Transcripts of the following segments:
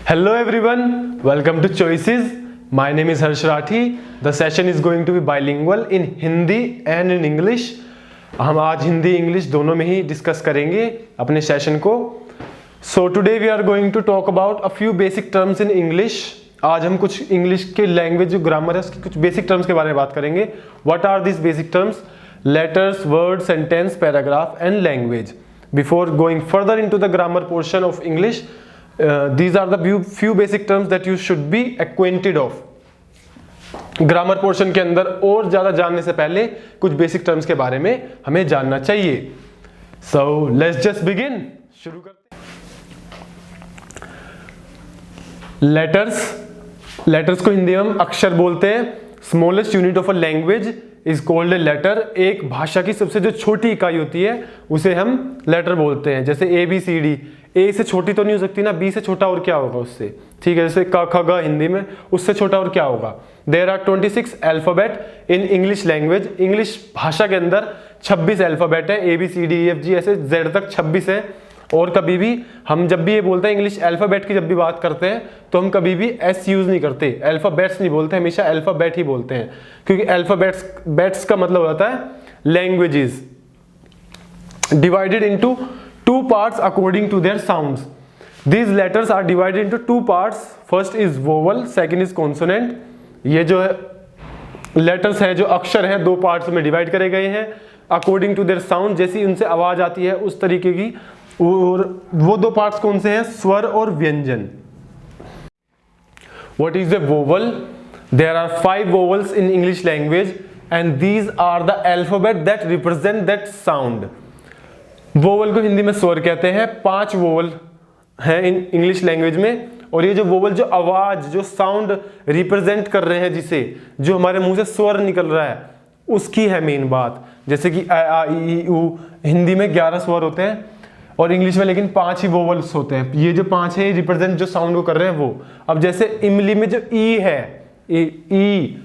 Hello everyone, welcome to Choices. My name is Harsh Rathi. The session is going to be bilingual in Hindi and in English. हम आज Hindi English दोनों में ही discuss करेंगे अपने session को. So today we are going to talk about a few basic terms in English. आज हम कुछ इंग्लिश के लैंग्वेज जो ग्रामर है उसकी कुछ बेसिक टर्म्स के बारे में बात करेंगे. What are these basic terms? Letters, words, sentence, paragraph and language. Before going further into the grammar portion of English, these are the few basic terms that you should be acquainted of. Grammar portion के अंदर और ज्यादा जानने से पहले कुछ basic terms के बारे में हमें जानना चाहिए. So let's just begin. शुरू करते हैं. लेटर्स को हिंदी में हम अक्षर बोलते हैं. Smallest unit of a language is called a letter. एक भाषा की सबसे जो छोटी इकाई होती है उसे हम लेटर बोलते हैं. जैसे ए बी सी डी, ए से छोटी तो नहीं हो सकती ना, बी से छोटा और क्या होगा उससे, ठीक है. जैसे क ख ग हिंदी में, उससे छोटा और क्या होगा. There are 26 alphabet in English language. English भाषा के अंदर 26 अल्फाबेट है. A B C D E F G ऐसे जेड तक 26 है. और कभी भी हम जब भी ये बोलते हैं इंग्लिश अल्फाबेट की जब भी बात करते हैं तो हम कभी भी एस यूज नहीं करते, अल्फाबेट्स नहीं बोलते, हमेशा अल्फाबेट ही बोलते हैं. क्योंकि अल्फाबेट्स का मतलब होता है languages divided into two parts according to their sounds. These letters are divided into two parts. First is vowel, second is consonant. ये जो है लेटर्स है, जो अक्षर है, दो पार्ट्स में डिवाइड करे गए हैं अकॉर्डिंग टू देयर साउंड. जैसी उनसे आवाज आती है उस तरीके की. और वो दो पार्ट्स कौन से हैं? स्वर और व्यंजन. What is a vowel? There are 5 vowels in English language and these are the alphabet that represent that sound. Vowel को हिंदी में स्वर कहते हैं. 5 वोवल हैं इन इंग्लिश लैंग्वेज में. और ये जो वोवल, जो आवाज, जो साउंड रिप्रेजेंट कर रहे हैं, जिसे जो हमारे मुंह से स्वर निकल रहा है, उसकी है मेन बात. जैसे कि आ आ ई ऊ, हिंदी में 11 स्वर होते हैं और इंग्लिश में लेकिन 5 ही वोवल्स होते हैं. ये जो 5 है रिप्रेजेंट जो साउंड को कर रहे हैं वो. अब जैसे इमली में जो ई है, ई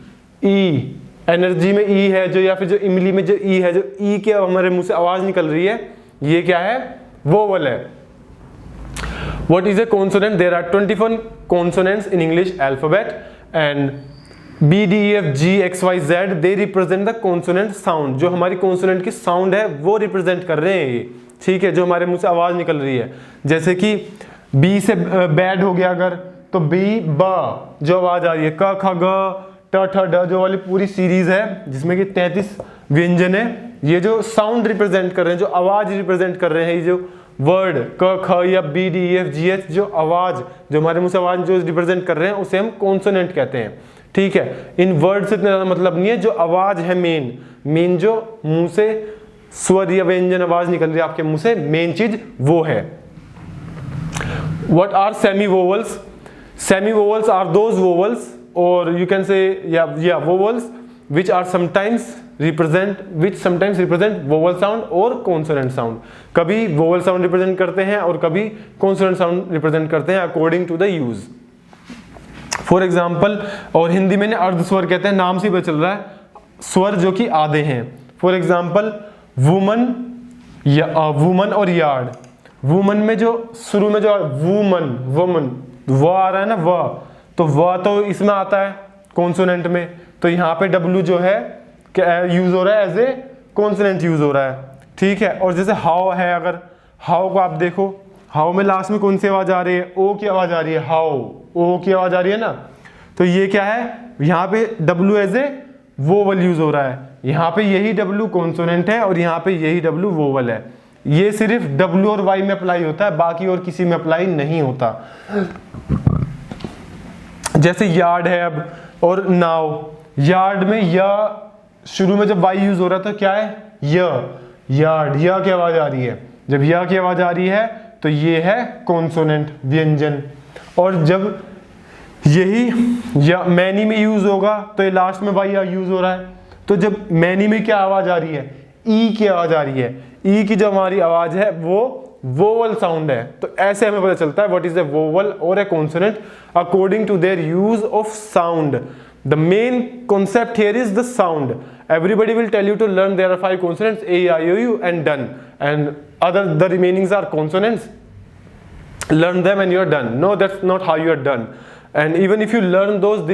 एनर्जी में ई है जो, या फिर जो इमली में जो ई है, जो ई के हमारे मुंह से आवाज निकल रही है, ये क्या है? वोवल है. What is a consonant? There are 21 consonants in English alphabet and B, D, E, F, G, X, Y, Z they represent the consonant sound. जो हमारी consonant की sound है वो represent कर रहे हैं ये, ठीक है, जो हमारे मुंह से आवाज निकल रही है. जैसे कि B से बैड हो गया अगर, तो B, ब जो आवाज आ रही है, क ख ग ट ठ ड जो वाली पूरी सीरीज है जिसमें कि 33 व्यंजन है, ये जो साउंड रिप्रेजेंट कर रहे हैं, जो आवाज रिप्रेजेंट कर रहे हैं, ये जो वर्ड क ख या B D E F G H, जो आवाज, जो हमारे मुंह से आवाज जो रिप्रेजेंट कर रहे हैं उसे हम कॉन्सोनेंट कहते हैं, ठीक है. इन वर्ड से इतना ज्यादा मतलब नहीं है. जो आवाज है मेन जो मुंह से स्वर या व्यंजन आवाज निकल रही है आपके मुंह से, मेन चीज वो है. What are semi vowels? Semi vowels are those vowels or you can say vowels which sometimes represent vowel sound or consonant sound. कभी vowel sound represent करते हैं और कभी consonant sound represent करते हैं according to the use. For example, और हिंदी में अर्ध स्वर कहते हैं, नाम से पता चल रहा है, स्वर जो कि आधे हैं. For example, वुमन और यार्ड. वुमन में जो शुरू में जो वुमन वो आ रहा है ना, वह तो वह तो इसमें आता है कॉन्सोनेंट में, तो यहाँ पे डब्ल्यू जो है क्या यूज हो रहा है? एज ए कॉन्सोनेंट यूज हो रहा है, ठीक है. और जैसे हाउ है, अगर हाउ को आप देखो, हाउ में लास्ट में कौन सी आवाज आ रही है? ओ की आवाज आ रही है. हाउ, ओ की आवाज आ रही है ना, तो ये क्या है? यहाँ पे W as a vowel use हो रहा है. यहाँ पे यही डब्ल्यू कॉन्सोनेंट है और यहाँ पे यही डब्ल्यू वोवल है. ये सिर्फ डब्ल्यू और वाई में अप्लाई होता है, बाकी और किसी में अप्लाई नहीं होता. जैसे यार्ड है अब, और नाउ. यार्ड में या शुरू में जब वाई यूज हो रहा है तो क्या है? यार्ड, या की आवाज आ रही है. जब या की आवाज आ रही है तो ये है कॉन्सोनेंट, व्यंजन. और जब यही या मैनी में यूज होगा तो ये लास्ट में वाई यूज हो रहा है. तो जब मैनी में क्या आवाज आ रही है? ई की आवाज आ रही है. ई की जो हमारी आवाज है वो वोवल साउंड है. तो ऐसे हमें पता चलता है व्हाट इज ए वोवल और a consonant according to their use of sound. The main concept here is the sound. Everybody will tell you to learn there are 5 consonants, A I O U and done, and other the remainings are consonants. learn them and you are done. No, that's not how you are done. And even if you learn those,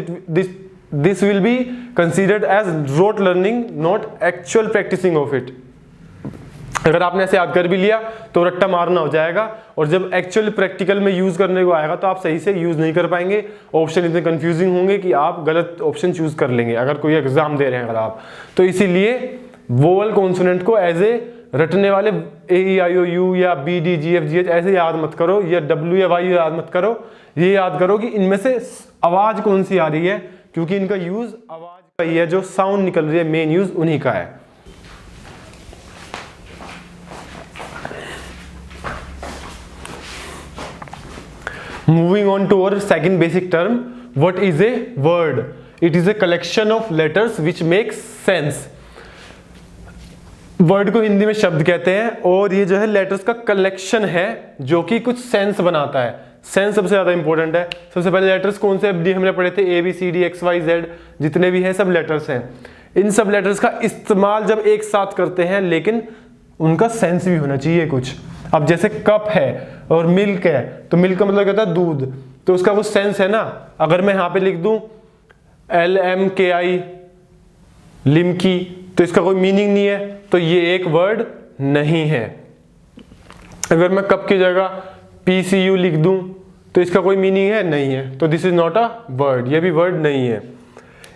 this will be considered as rote learning, not actual practicing of it. अगर आपने ऐसे याद कर भी लिया तो रट्टा मारना हो जाएगा, और जब एक्चुअल प्रैक्टिकल में यूज करने को आएगा तो आप सही से यूज नहीं कर पाएंगे, ऑप्शन इतने कंफ्यूजिंग होंगे कि आप गलत ऑप्शन चूज कर लेंगे अगर कोई एग्जाम दे रहे हैं अगर आप। तो इसीलिए वोवल कॉन्सोनेंट को एज ए रटने वाले AEIOU या BD GF GH ऐसे याद मत करो, या W या Y याद मत करो, ये याद करो कि इनमें से आवाज कौन सी आ रही है, क्योंकि इनका यूज आवाज का ही है, जो साउंड निकल रही है मेन यूज उन्हीं का है। Moving on to our second basic term, what is a word? It is a collection of letters which makes sense. Word को हिंदी में शब्द कहते हैं, और ये जो है लेटर्स का कलेक्शन है जो कि कुछ सेंस बनाता है। सेंस सबसे ज्यादा इंपॉर्टेंट है। सबसे पहले लेटर्स कौन से हमने पढ़े थे, ABCD XYZ जितने भी हैं सब लेटर्स हैं। इन सब लेटर्स का इस्तेमाल जब एक साथ करते हैं, लेकिन उनका सेंस भी होना चाहिए कुछ। अब जैसे कप है और मिल्क है, तो मिल्क का मतलब क्या होता है, दूध, तो उसका वो सेंस है ना। अगर मैं यहाँ पे लिख दूं LMKI लिमकी, तो इसका कोई मीनिंग नहीं है, तो ये एक वर्ड नहीं है। अगर मैं कप की जगह PCU लिख दूं तो इसका कोई मीनिंग है, नहीं है, तो this is not a word, ये भी वर्ड नहीं है।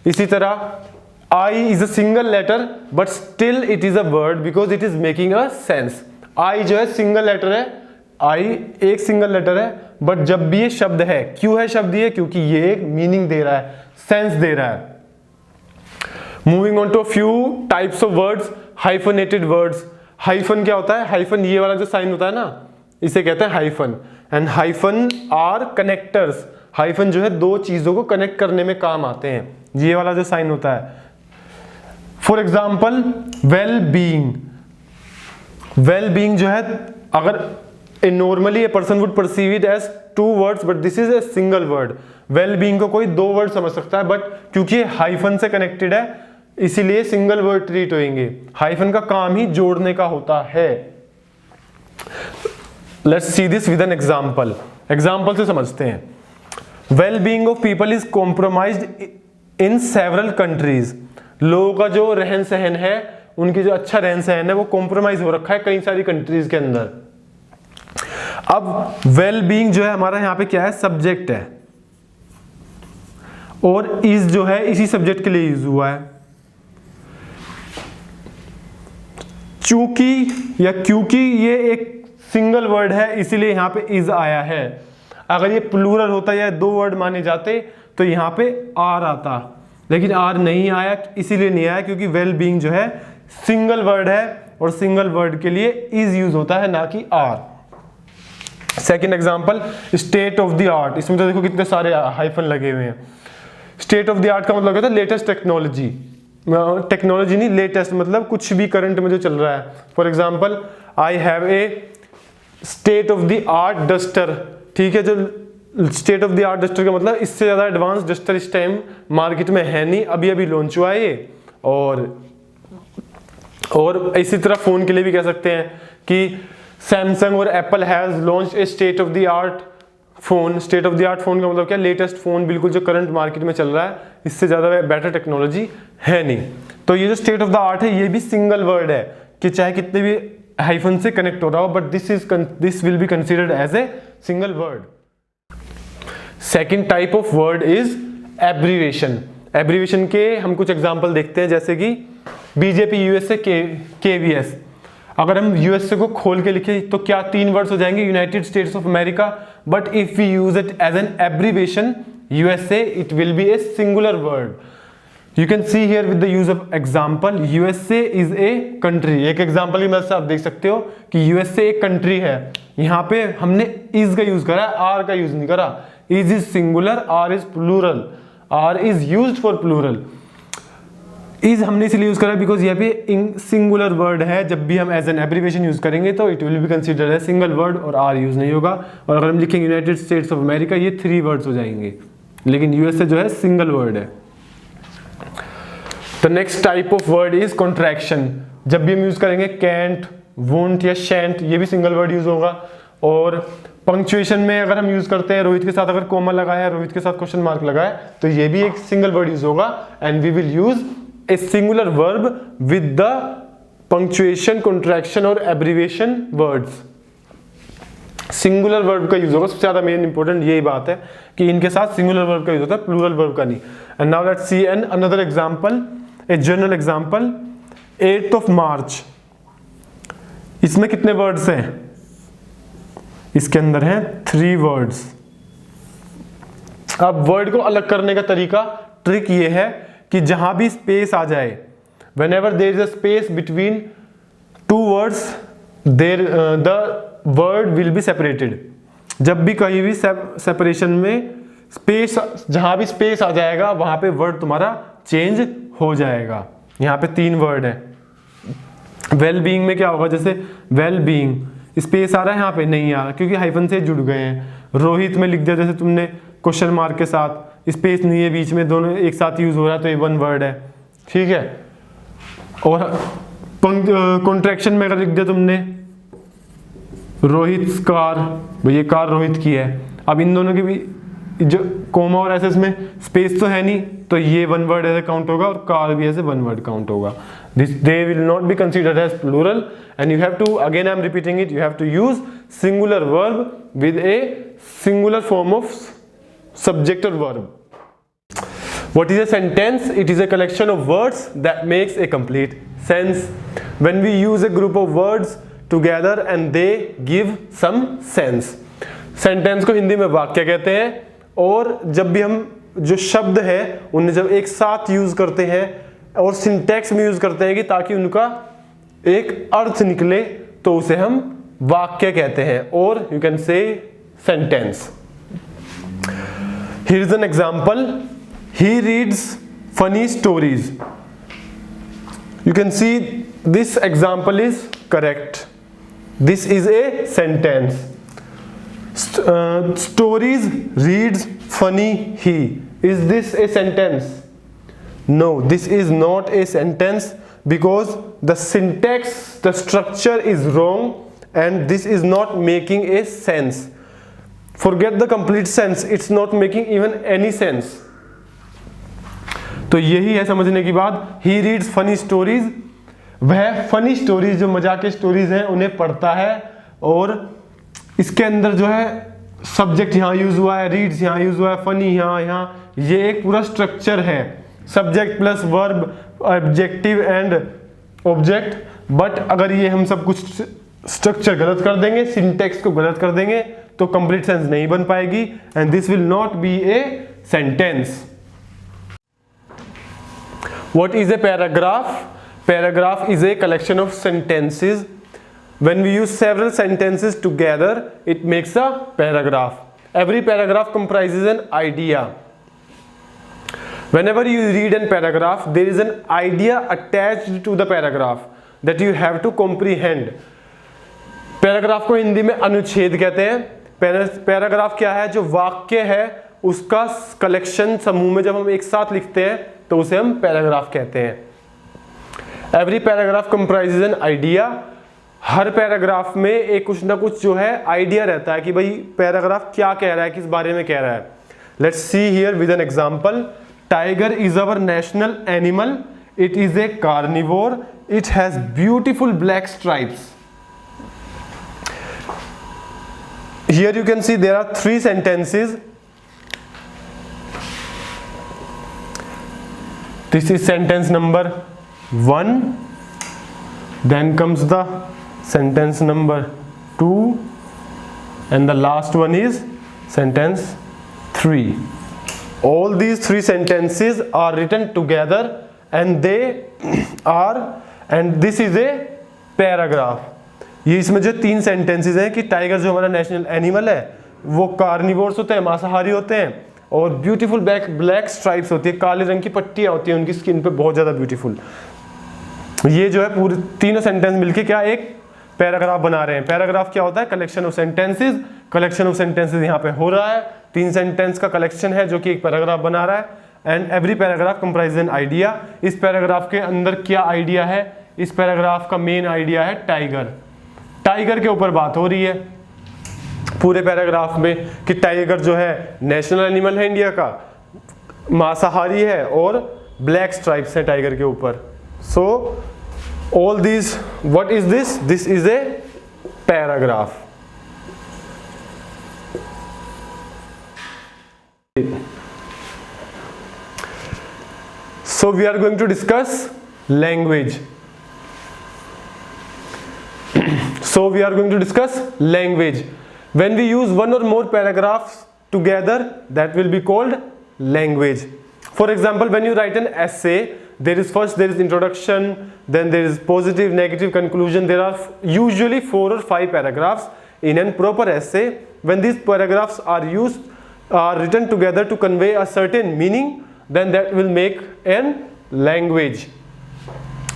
इसी तरह I is a single letter but still it is a word because it is making a sense. I जो है सिंगल लेटर है, I एक सिंगल लेटर है, बट जब भी ये शब्द है, क्यों है शब्द ये, क्योंकि ये एक मीनिंग दे रहा है, सेंस दे रहा है। Moving on to a few types of words, hyphenated words. Hyphen क्या होता है, हाइफन ये वाला जो साइन होता है ना, इसे कहते हैं hyphen. And hyphen are connectors. Hyphen जो है दो चीजों को कनेक्ट करने में काम आते हैं, ये वाला जो साइन होता है। For example well being. Well being जो है, अगर normally a person would perceive it as two words, but this is a single word. Well being को कोई दो वर्ड समझ सकता है, बट क्योंकि ये हाइफन से कनेक्टेड है इसीलिए सिंगल वर्ड ट्रीट होंगे। हाइफन का काम ही जोड़ने का होता है। Let's see this with an example. Example से समझते हैं। Well being of people is compromised in several countries. लोगों का जो रहन सहन है, उनकी जो अच्छा रहन सहन है, वो कॉम्प्रोमाइज हो रखा है कई सारी कंट्रीज के अंदर। अब वेल बीइंग जो है हमारा यहाँ पे क्या है, सब्जेक्ट है, और इज जो है इसी सब्जेक्ट के लिए यूज हुआ है। चूंकि या क्योंकि ये एक सिंगल वर्ड है इसीलिए यहाँ पे इज आया है। अगर ये प्लूरल होता या दो वर्ड माने जाते तो यहाँ पे आर आता, लेकिन आर नहीं आया, इसीलिए नहीं आया क्योंकि वेल बीइंग जो है सिंगल वर्ड है, और सिंगल वर्ड के लिए इज यूज होता है, ना कि are. Second example, state of the art. इसमें तो देखो कितने सारे हाइफन लगे हुए हैं। स्टेट ऑफ द आर्ट का मतलब होता है लेटेस्ट टेक्नोलॉजी। टेक्नोलॉजी नहीं, लेटेस्ट मतलब कुछ भी करंट में जो चल रहा है। For example I have a state of the art duster. ठीक है, जो state of the art duster का मतलब इससे ज्यादा एडवांस डस्टर इस टाइम मार्केट में है नहीं, अभी अभी लॉन्च हुआ है ये। और इसी तरह फोन के लिए भी कह सकते हैं कि सैमसंग और Apple has launch a state of the art phone. State of the art phone का मतलब क्या, लेटेस्ट फोन, बिल्कुल जो करंट मार्केट में चल रहा है, इससे ज्यादा बेटर टेक्नोलॉजी है नहीं। तो ये जो स्टेट ऑफ द आर्ट है ये भी सिंगल वर्ड है, कि चाहे कितने भी हाइफन से कनेक्ट हो रहा हो, but this will be considered as a single word. Second type of word is abbreviation. Abbreviation के हम कुछ एग्जाम्पल देखते हैं, जैसे कि बीजेपी यूएसए KVS। अगर हम यूएसए को खोल के लिखे तो क्या तीन वर्ड्स हो जाएंगे, United States of America, but if we use it as an abbreviation USA it will be a singular word. You can see here with the use of example, USA is a country. एक example की मदद से आप देख सकते हो कि USA एक कंट्री है। यहाँ पे हमने इज का यूज करा है, आर का यूज नहीं करा। Is singular, are is plural, are is used for plural. Is हमने इसलिए यूज करा बिकॉज यहाँ पे सिंगुलर वर्ड है, जब भी हम एज एन एब्रीवेशन यूज करेंगे तो it will be considered as single word और आर यूज नहीं होगा। और अगर हम लिखेंगे यूनाइटेड स्टेट्स ऑफ अमेरिका, ये 3 वर्ड्स हो जाएंगे, लेकिन यूएसए जो है सिंगल वर्ड है। The next type of word is contraction. जब भी हम यूज करेंगे कैंट, वोंट या शैंट, ये भी सिंगल वर्ड यूज होगा। और पंक्चुएशन में अगर हम यूज करते हैं रोहित के साथ अगर कोमा लगाया, रोहित के साथ क्वेश्चन मार्क लगाया, तो ये भी एक सिंगल वर्ड यूज होगा and we will use a singular verb with the punctuation, contraction और एब्रिविएशन वर्ड्स। सिंगुलर वर्ब का यूज होगा, सबसे ज्यादा मेन इंपॉर्टेंट यही बात है कि इनके साथ सिंगुलर वर्ब का यूज होता है, प्लूरल वर्ब का नहीं। And now let's see an another example, a general example. 8th of March, इसमें कितने वर्ड्स हैं? इसके अंदर हैं 3 वर्ड्स। अब वर्ड को अलग करने का तरीका, ट्रिक ये है कि जहां भी स्पेस आ जाए, whenever there is a space between 2 words, there the word will be separated। जब भी कहीं भी सेपरेशन में स्पेस, जहां भी स्पेस आ जाएगा वहां पे वर्ड तुम्हारा चेंज हो जाएगा। यहाँ पे 3 वर्ड है। वेल बीइंग में क्या होगा? जैसे वेल बीइंग, स्पेस आ रहा है यहाँ पे? नहीं आ रहा, क्योंकि हाइफन से जुड़ गए हैं। रोहित में लिख दिया जैसे तुमने क्वेश्चन मार्क के साथ, स्पेस नहीं है बीच में, दोनों एक साथ यूज हो रहा है, तो ये 1 वर्ड है, ठीक है। और कॉन्ट्रैक्शन में अगर लिख दिया तुमने रोहित कार, ये कार रोहित की है, अब इन दोनों के भी जो कोमा और एस में स्पेस तो है नहीं, तो ये 1 वर्ड ऐसे काउंट होगा और कार भी ऐसे 1 वर्ड काउंट होगा। This they will not be considered as plural and you have to, again I am repeating it, you have to use singular verb with a singular form of subject और verb. What is a sentence? It is a collection of words that makes a complete sense. When we use a group of words together and they give some sense. Sentence को हिंदी में वाक्य कहते हैं, और जब भी हम जो शब्द है उन्हें जब एक साथ यूज करते हैं और सिंटैक्स में यूज करते हैं कि ताकि उनका एक अर्थ निकले, तो उसे हम वाक्य कहते हैं, और you can say sentence. Here is an example. He reads funny stories. You can see this example is correct. This is a sentence. Stories reads funny he. Is this a sentence? No, this is not a sentence because the syntax, the structure is wrong and this is not making a sense. Forget the complete sense. It's not making even any sense. तो यही है समझने की बात। He reads funny stories, वह funny stories जो मजाक की स्टोरीज हैं उन्हें पढ़ता है, और इसके अंदर जो है सब्जेक्ट यहाँ यूज हुआ है, रीड्स यहाँ यूज हुआ है, फनी यहाँ, ये एक पूरा स्ट्रक्चर है, subject plus verb, objective and object. But अगर ये हम सब कुछ स्ट्रक्चर गलत कर देंगे, सिंटेक्स को गलत कर देंगे, तो कंप्लीट सेंस नहीं बन पाएगी and this will not B a sentence. What is a paragraph? Paragraph is a collection of sentences. When we use several sentences together, it makes a paragraph. Every paragraph comprises an idea. Whenever you read a paragraph, there is an idea attached to the paragraph that you have to comprehend. Paragraph को हिंदी में अनुच्छेद कहते हैं। Paragraph क्या है? जो वाक्य है उसका कलेक्शन, समूह में जब हम एक साथ लिखते हैं तो उसे हम पैराग्राफ कहते हैं। Every paragraph comprises an idea. Her paragraph में एक कुछ ना कुछ जो है आइडिया रहता है कि भाई पैराग्राफ क्या कह रहा है, किस बारे में कह रहा है। Let's see here with an example. Tiger is our national animal, it is a carnivore, it has beautiful black stripes. Here you can see there are 3 sentences. This is sentence number 1, then comes the sentence number 2, and the last one is sentence 3. All these 3 sentences are written together and this is a paragraph. ये इसमें जो 3 sentences हैं कि tiger जो हमारा national animal है वो carnivores होते हैं, मांसाहारी होते हैं, और ब्यूटीफुल ब्लैक स्ट्राइप्स होती है, काले रंग की पट्टियां होती हैं उनकी स्किन पे, बहुत ज़्यादा ब्यूटीफुल। ये जो है पूरे तीनों सेंटेंस मिलके क्या एक पैराग्राफ बना रहे हैं। पैराग्राफ क्या होता है? Collection of sentences. Collection of sentences यहाँ पे हो रहा है, 3 सेंटेंस का कलेक्शन है जो कि एक पैराग्राफ बना रहा है। And every paragraph comprise an idea. इस पैराग्राफ के अंदर क्या आइडिया है? इस पैराग्राफ का मेन आइडिया है टाइगर। टाइगर के ऊपर बात हो रही है। पूरे पैराग्राफ में कि टाइगर जो है नेशनल एनिमल है इंडिया का, मांसाहारी है और ब्लैक स्ट्राइप्स है टाइगर के ऊपर. So all this, what is this? This is a paragraph. So we are going to discuss language. So we are going to discuss language. When we use one or more paragraphs together, that will be called language. For example, when you write an essay, there is introduction, then there is positive, negative, conclusion. There are usually 4 or 5 paragraphs in a proper essay. When these paragraphs are written together to convey a certain meaning, then that will make an language.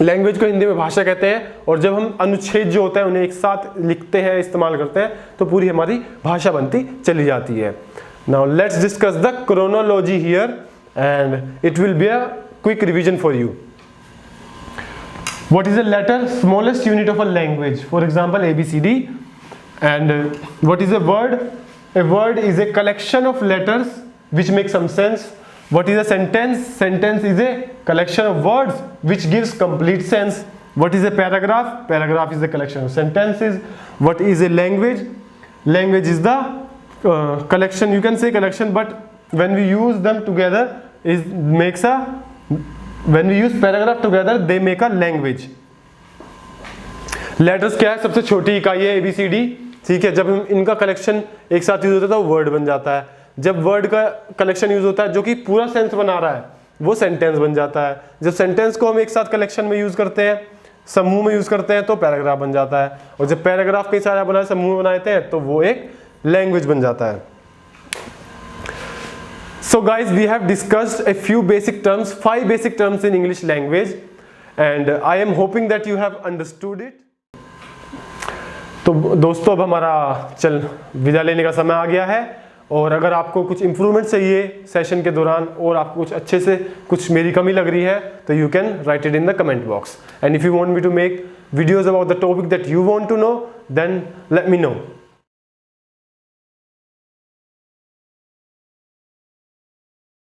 Language को हिंदी में भाषा कहते हैं. और जब हम अनुच्छेद जो होते हैं उन्हें एक साथ लिखते हैं, इस्तेमाल करते हैं, तो पूरी हमारी भाषा बनती चली जाती है. Now let's discuss the chronology here and it will be a quick revision for you. What is a letter? Smallest unit of a language. For example ABCD. And what is a word? A word is a collection of letters which make some sense. What is a sentence? Sentence is a collection of words which gives complete sense. What is a paragraph? Paragraph is a collection of sentences. What is a language? Language is the collection, you can say collection, but when we use them together when we use paragraph together they make a language. Letters क्या है? सबसे छोटी इकाई है ABCD. ठीक है, जब हम इनका कलेक्शन एक साथ यूज होता है तो वर्ड बन जाता है. जब वर्ड का कलेक्शन यूज होता है जो कि पूरा सेंस बना रहा है, वो सेंटेंस बन जाता है. जब सेंटेंस को हम एक साथ कलेक्शन में यूज करते हैं, समूह में यूज करते हैं, तो पैराग्राफ बन जाता है. और जब पैराग्राफ कई सारे बनाए समूह में बनाते हैं तो वो एक लैंग्वेज बन जाता है. So guys, we have discussed a few basic terms, 5 basic terms in English language, and I am hoping that you have understood it. तो दोस्तों अब हमारा विदा लेने का समय आ गया है. और अगर आपको कुछ इम्प्रूवमेंट चाहिए सेशन के दौरान और आपको कुछ अच्छे से कुछ मेरी कमी लग रही है तो you can write it in the comment box. And if you want me to make videos about the topic that you want to know, then let me no.